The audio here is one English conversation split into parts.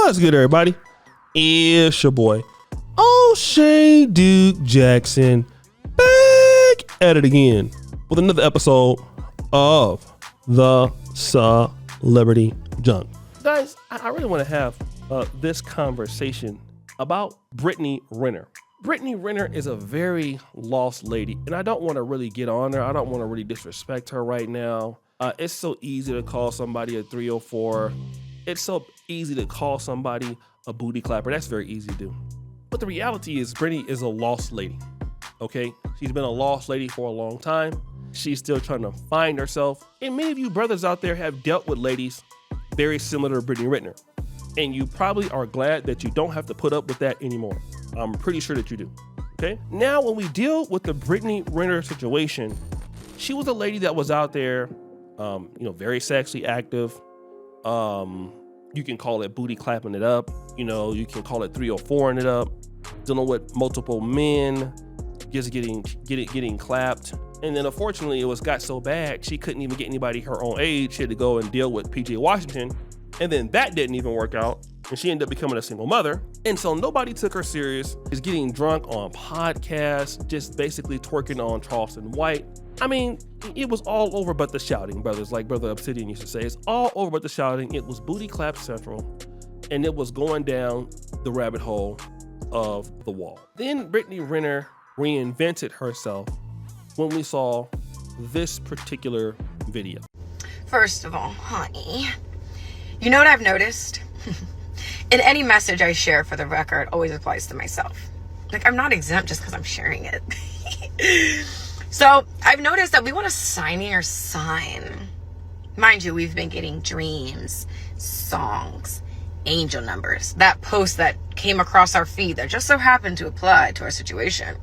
What's good, everybody? It's your boy, O'Shea Duke Jackson, back at it again with another episode of the Celebrity Junk. Guys, I really want to have this conversation about Brittany Renner. Brittany Renner is a very lost lady, and I don't want to really get on her. I don't want to really disrespect her right now. It's so easy to call somebody a 304. It's so easy to call somebody a booty clapper. That's very easy to do. But the reality is Brittany is a lost lady, okay? She's been a lost lady for a long time. She's still trying to find herself. And many of you brothers out there have dealt with ladies very similar to Brittany Renner. And you probably are glad that you don't have to put up with that anymore. I'm pretty sure that you do, okay? Now, when we deal with the Brittany Renner situation, she was a lady that was out there, very sexually active. You can call it booty clapping it up. You can call it 304ing it up. Dealing with multiple men, just getting clapped. And then unfortunately, it got so bad, she couldn't even get anybody her own age. She had to go and deal with PJ Washington. And then that didn't even work out. And she ended up becoming a single mother. And so nobody took her serious. She's getting drunk on podcasts, just basically twerking on Charleston White. I mean, it was all over but the shouting, brothers, like Brother Obsidian used to say. It's all over but the shouting. It was booty clap central, and it was going down the rabbit hole of the wall. Then Brittany Renner reinvented herself when we saw this particular video. First of all, honey, you know what I've noticed? In any message I share, for the record, always applies to myself. Like, I'm not exempt just because I'm sharing it. So I've noticed that we want to sign your sign. Mind you, we've been getting dreams, songs, angel numbers. That post that came across our feed that just so happened to apply to our situation.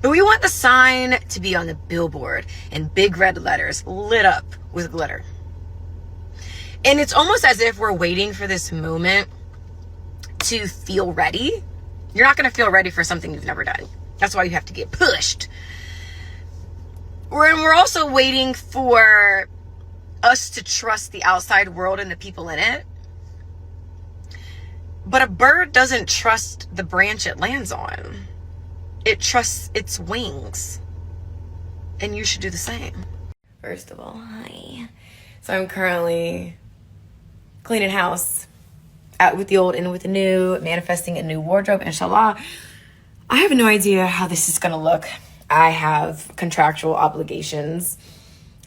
But we want the sign to be on the billboard in big red letters, lit up with glitter. And it's almost as if we're waiting for this moment to feel ready. You're not going to feel ready for something you've never done. That's why you have to get pushed. We're also waiting for us to trust the outside world and the people in it. But a bird doesn't trust the branch it lands on. It trusts its wings. And you should do the same. First of all, hi. So I'm currently cleaning house, out with the old, in with the new, manifesting a new wardrobe, inshallah. I have no idea how this is going to look. I have contractual obligations,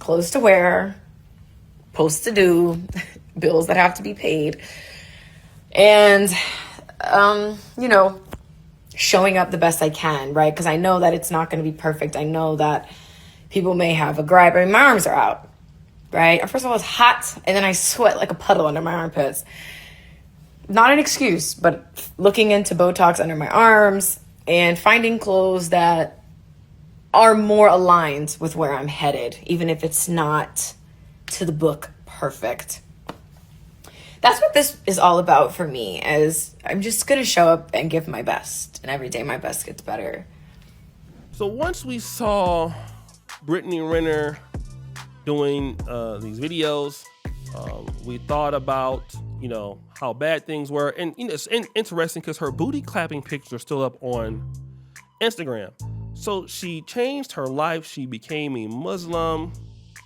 clothes to wear, posts to do, bills that have to be paid, and, showing up the best I can, right? Because I know that it's not going to be perfect. I know that people may have a gripe. I mean, my arms are out, right? First of all, it's hot, and then I sweat like a puddle under my armpits. Not an excuse, but looking into Botox under my arms and finding clothes that are more aligned with where I'm headed, even if it's not to the book perfect. That's what this is all about for me, as I'm just going to show up and give my best, and every day my best gets better. So once we saw Brittany Renner doing these videos, we thought about, how bad things were. And it's interesting because her booty clapping picture is still up on Instagram. So she changed her life. She became a Muslim,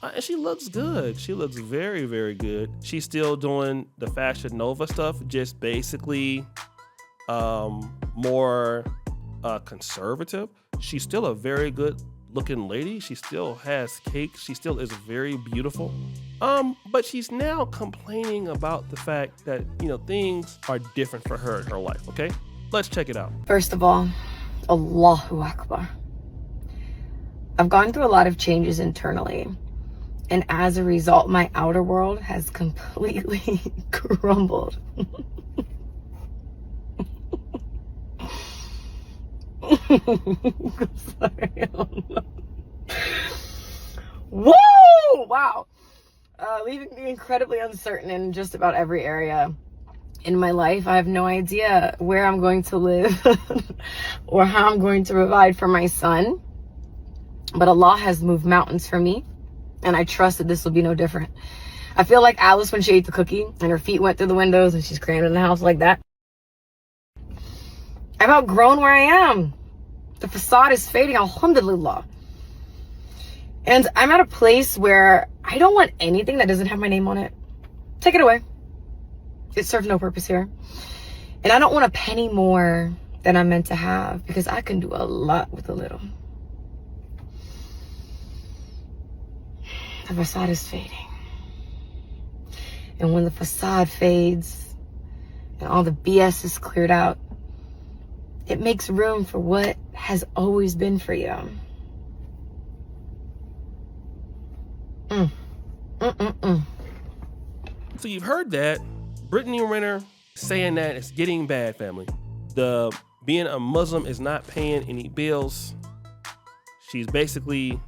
and she looks good. She looks very, very good. She's still doing the Fashion Nova stuff, just basically more conservative. She's still a very good looking lady. She still has cake. She still is very beautiful. But she's now complaining about the fact that, things are different for her in her life, okay? Let's check it out. First of all, Allahu Akbar. I've gone through a lot of changes internally, and as a result, my outer world has completely crumbled. Sorry, Whoa! Wow. Leaving me incredibly uncertain in just about every area in my life. I have no idea where I'm going to live or how I'm going to provide for my son. But Allah has moved mountains for me, and I trust that this will be no different. I feel like Alice when she ate the cookie and her feet went through the windows and she's crammed in the house like that. I've outgrown where I am. The facade is fading, alhamdulillah. And I'm at a place where I don't want anything that doesn't have my name on it. Take it away. It serves no purpose here. And I don't want a penny more than I'm meant to have, because I can do a lot with a little. The facade is fading. And when the facade fades and all the BS is cleared out, it makes room for what has always been for you. So you've heard that. Brittany Renner saying that it's getting bad, family. The being a Muslim is not paying any bills. She's basically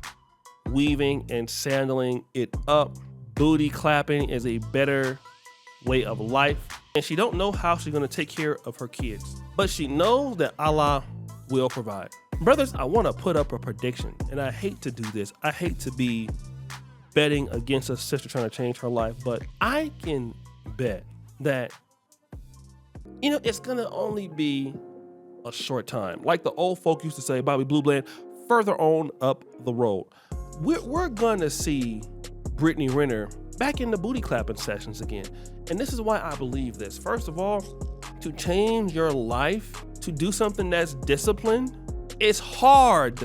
weaving and sandling it up. Booty clapping is a better way of life. And she don't know how she's going to take care of her kids. But she knows that Allah will provide. Brothers, I want to put up a prediction. And I hate to do this. I hate to be betting against a sister trying to change her life. But I can bet that, it's going to only be a short time. Like the old folk used to say, Bobby Blue Bland, further on up the road. We're going to see Brittany Renner back in the booty clapping sessions again. And this is why I believe this. First of all, to change your life, to do something that's disciplined, it's hard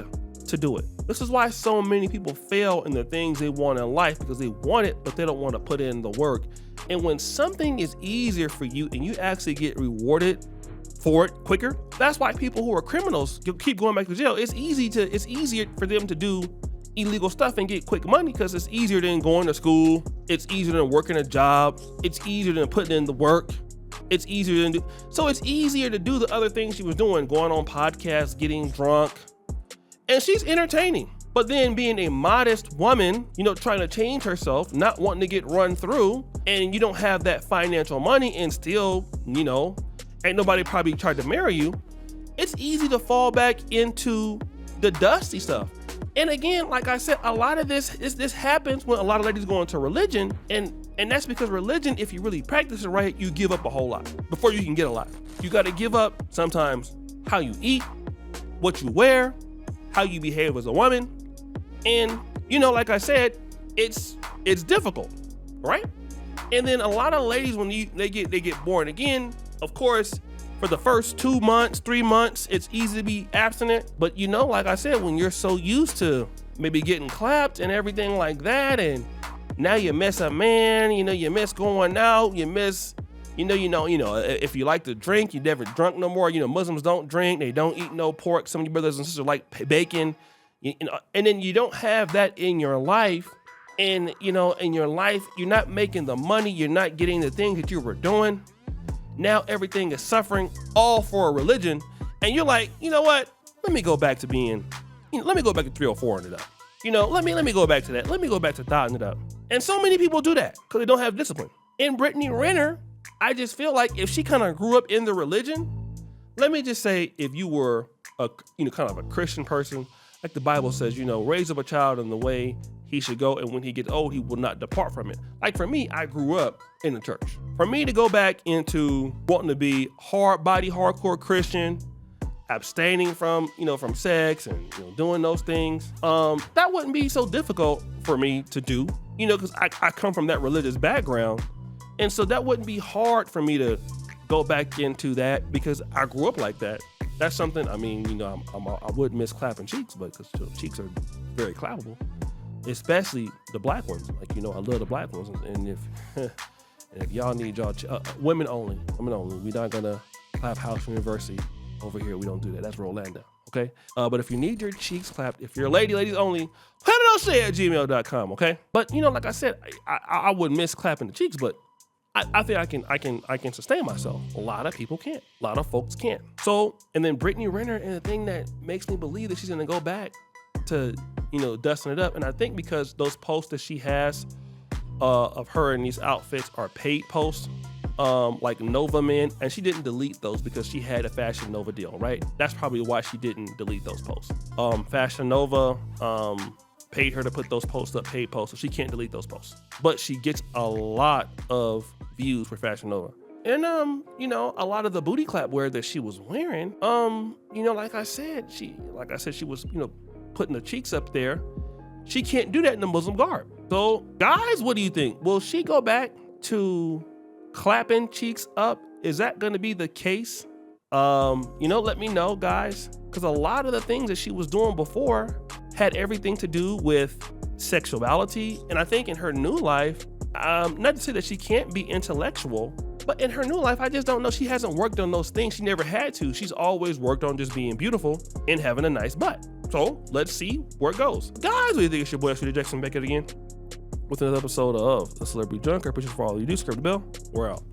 to do it. This is why so many people fail in the things they want in life, because they want it, but they don't want to put in the work. And when something is easier for you and you actually get rewarded for it quicker, that's why people who are criminals keep going back to jail. It's easier for them to do illegal stuff and get quick money, because it's easier than going to school. It's easier than working a job. It's easier than putting in the work. It's easier so it's easier to do the other things she was doing, going on podcasts, getting drunk. And she's entertaining. But then being a modest woman, trying to change herself, not wanting to get run through, and you don't have that financial money, and still, ain't nobody probably tried to marry you. It's easy to fall back into the dusty stuff. And again, like I said, a lot of this happens when a lot of ladies go into religion, and that's because religion, if you really practice it right, you give up a whole lot before you can get a lot. You got to give up sometimes how you eat, what you wear, how you behave as a woman. And, like I said, it's difficult, right? And then a lot of ladies, when they get born again, of course, for the first 2 months, 3 months, it's easy to be abstinent. But like I said, when you're so used to maybe getting clapped and everything like that, and now you miss a man, you miss going out, you miss, if you like to drink, you never drunk no more. Muslims don't drink, they don't eat no pork. Some of your brothers and sisters like bacon, and then you don't have that in your life. And, in your life, you're not making the money, you're not getting the things that you were doing. Now everything is suffering, all for a religion. And you're like, you know what? Let me go back to being, let me go back to 304 and it up. Let me go back to that. Let me go back to dotting it up. And so many people do that because they don't have discipline. And Brittany Renner, I just feel like if she kind of grew up in the religion, let me just say, if you were a, kind of a Christian person, like the Bible says, raise up a child in the way he should go, and when he gets old, he will not depart from it. Like for me, I grew up in the church. For me to go back into wanting to be hardcore Christian, abstaining from, from sex and, doing those things, that wouldn't be so difficult for me to do, because I come from that religious background. And so that wouldn't be hard for me to go back into that, because I grew up like that. That's something, I would miss clapping cheeks, but because cheeks are very clappable. Especially the black ones. Like, I love the black ones. And if y'all need y'all, women only. We're not gonna clap House University over here. We don't do that. That's Rolanda, okay? But if you need your cheeks clapped, if you're a ladies only, planetoshay@gmail.com, okay? But, like I said, I wouldn't miss clapping the cheeks, but I think I can sustain myself. A lot of people can't. A lot of folks can't. So, and then Brittany Renner, and the thing that makes me believe that she's gonna go back to, dusting it up. And I think because those posts that she has of her in these outfits are paid posts, like Nova Men, and she didn't delete those because she had a Fashion Nova deal, right? That's probably why she didn't delete those posts. Fashion Nova, paid her to put those posts up, paid posts, so she can't delete those posts. But she gets a lot of views for Fashion Nova. And you know, a lot of the booty clap wear that she was wearing, you know, like I said, she was, you know, putting the cheeks up there. She can't do that in the Muslim garb. So guys, what do you think? Will she go back to clapping cheeks up? Is that going to be the case? You know, let me know, guys, because a lot of the things that she was doing before had everything to do with sexuality. And I think in her new life, not to say that she can't be intellectual, but in her new life, I just don't know. She hasn't worked on those things. She never had to. She's always worked on just being beautiful and having a nice butt. So let's see where it goes. Guys, what do you think? It's your boy, Shooter Jackson, back at it again with another episode of The Celebrity Junker. Appreciate for all you do. Subscribe to the bell. We're out.